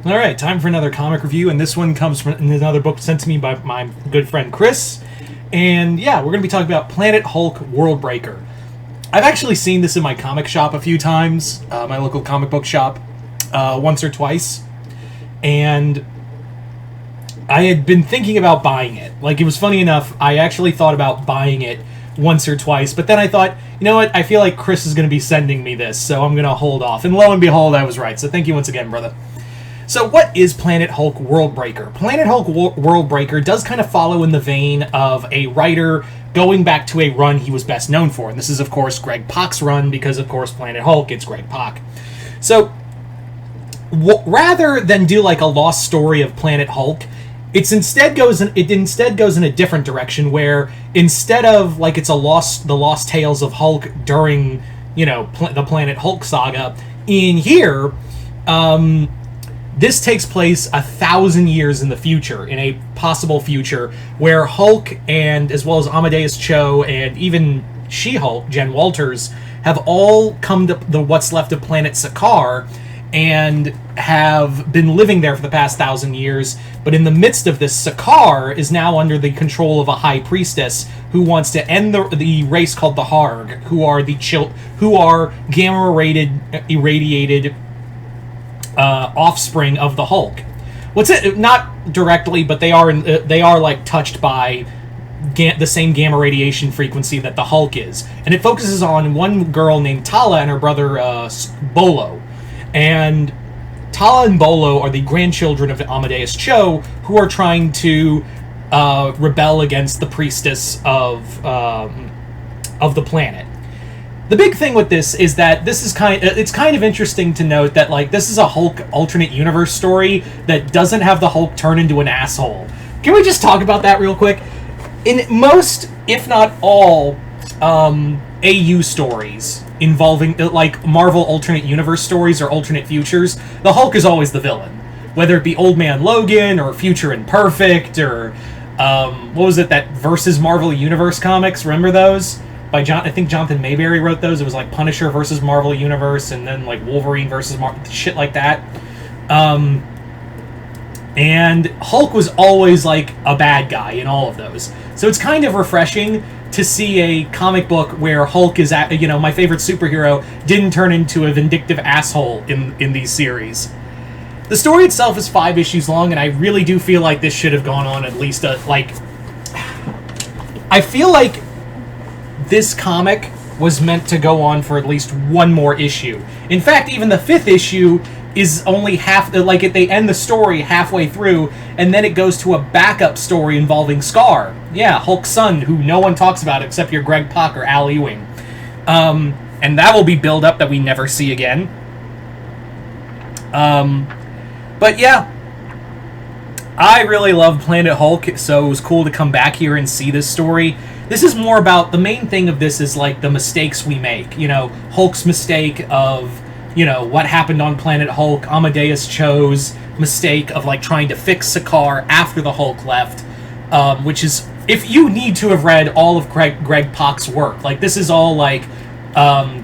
All right, time for another comic review, and this one comes from another book sent to me by my good friend Chris. And yeah, we're going to be talking about Planet Hulk WorldBreaker. I've actually seen this in my comic shop a few times, my local comic book shop, once or twice. And I had been thinking about buying it. Like, it was funny enough, I actually thought about buying it once or twice, but then I thought, you know what, I feel like Chris is going to be sending me this, so I'm going to hold off. And lo and behold, I was right, so thank you once again, brother. So what is Planet Hulk WorldBreaker? Planet Hulk WorldBreaker does kind of follow in the vein of a writer going back to a run he was best known for. And this is, of course, Greg Pak's run, because, of course, Planet Hulk, it's Greg Pak. So, rather than do like a lost story of Planet Hulk, it instead goes in a different direction, where instead of like it's the lost tales of Hulk during, you know, the Planet Hulk saga, in here, this takes place 1,000 years in the future, in a possible future where Hulk, and as well as Amadeus Cho and even She-Hulk, Jen Walters, have all come to the what's left of planet Sakaar and have been living there for the past 1,000 years. But in the midst of this, Sakaar is now under the control of a high priestess who wants to end the race called the Harg, who are gamma-rated, irradiated offspring of the Hulk. Not directly, but they are like touched by the same gamma radiation frequency that the Hulk is, and it focuses on one girl named Tala and her brother Bolo, and Tala and Bolo are the grandchildren of Amadeus Cho, who are trying to rebel against the priestess of the planet. The big thing with this is that it's kind of interesting to note that, like, this is a Hulk alternate universe story that doesn't have the Hulk turn into an asshole. Can we just talk about that real quick? In most, if not all, AU stories involving, like, Marvel alternate universe stories or alternate futures, the Hulk is always the villain. Whether it be Old Man Logan or Future Imperfect or, what was it, that Versus Marvel Universe comics? Remember those? I think Jonathan Mayberry wrote those. It was like Punisher versus Marvel Universe, and then like Wolverine versus shit like that. And Hulk was always like a bad guy in all of those. So it's kind of refreshing to see a comic book where Hulk is, my favorite superhero, didn't turn into a vindictive asshole in these series. The story itself is 5 issues long, and I really do feel like this should have gone on at least I feel like this comic was meant to go on for at least one more issue. In fact, even the 5th issue is only half, like, they end the story halfway through, and then it goes to a backup story involving Scar. Yeah, Hulk's son, who no one talks about except your Greg Pak or Al Ewing. And that will be build up that we never see again. But yeah, I really love Planet Hulk, so it was cool to come back here and see this story. This is more about, the main thing of this is like the mistakes we make. You know, Hulk's mistake of, you know, what happened on Planet Hulk, Amadeus Cho's mistake of like trying to fix Sakaar after the Hulk left, which is, if you need to have read all of Greg Pak's work, like this is all like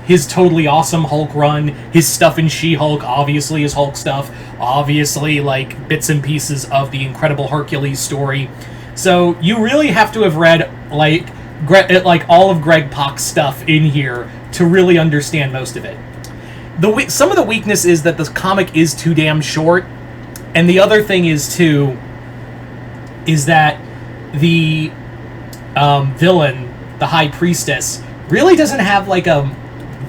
his totally awesome Hulk run, his stuff in She-Hulk, obviously his Hulk stuff, obviously like bits and pieces of the Incredible Hercules story. So you really have to have read like all of Greg Pak's stuff in here to really understand most of it. Some of the weakness is that this comic is too damn short, and the other thing is that the villain, the High Priestess, really doesn't have like a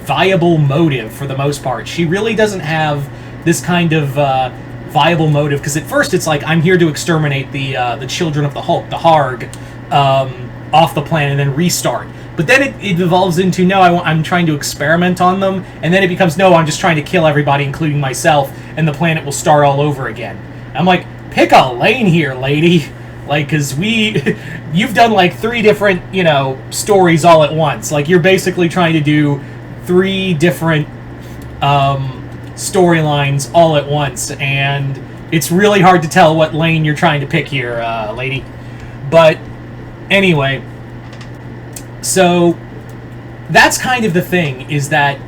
viable motive for the most part. She really doesn't have this kind of viable motive, because at first it's like, I'm here to exterminate the children of the Hulk, the Harg, off the planet and then restart. But then it evolves into, no, I'm trying to experiment on them, and then it becomes, no, I'm just trying to kill everybody, including myself, and the planet will start all over again. I'm like, pick a lane here, lady. Like, because you've done like 3 different, stories all at once. Like, you're basically trying to do 3 different storylines all at once, and it's really hard to tell what lane you're trying to pick here, lady. But anyway, so that's kind of the thing, is that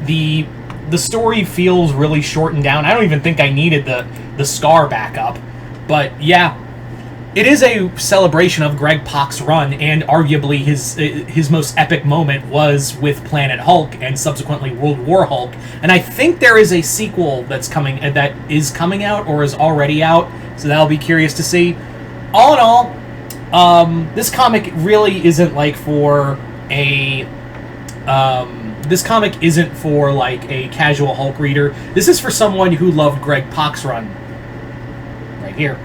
the story feels really shortened down. I don't even think I needed the Scar backup. But yeah, it is a celebration of Greg Pak's run, and arguably his most epic moment was with Planet Hulk and subsequently World War Hulk. And I think there is a sequel that is coming out or is already out, so that'll be curious to see. All in all, this comic really isn't like for a this comic isn't for like a casual Hulk reader. This is for someone who loved Greg Pak's run. Right here.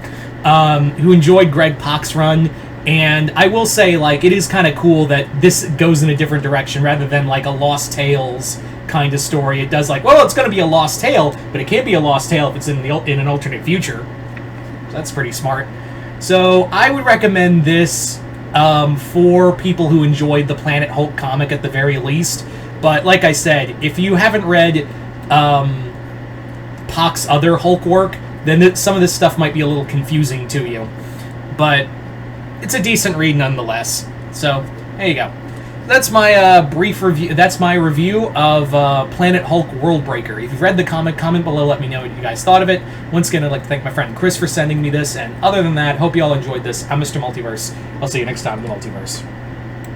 Who enjoyed Greg Pak's run, and I will say, like, it is kind of cool that this goes in a different direction rather than like a Lost Tales kind of story. It does like, well, it's going to be a Lost Tale, but it can't be a Lost Tale if it's in an alternate future. So that's pretty smart. So I would recommend this for people who enjoyed the Planet Hulk comic at the very least. But like I said, if you haven't read Pak's other Hulk work, then some of this stuff might be a little confusing to you. But it's a decent read nonetheless. So, there you go. That's my brief review. That's my review of Planet Hulk WorldBreaker. If you've read the comic, comment below, let me know what you guys thought of it. Once again, I'd like to thank my friend Chris for sending me this, and other than that, hope you all enjoyed this. I'm Mr. Multiverse. I'll see you next time in the Multiverse.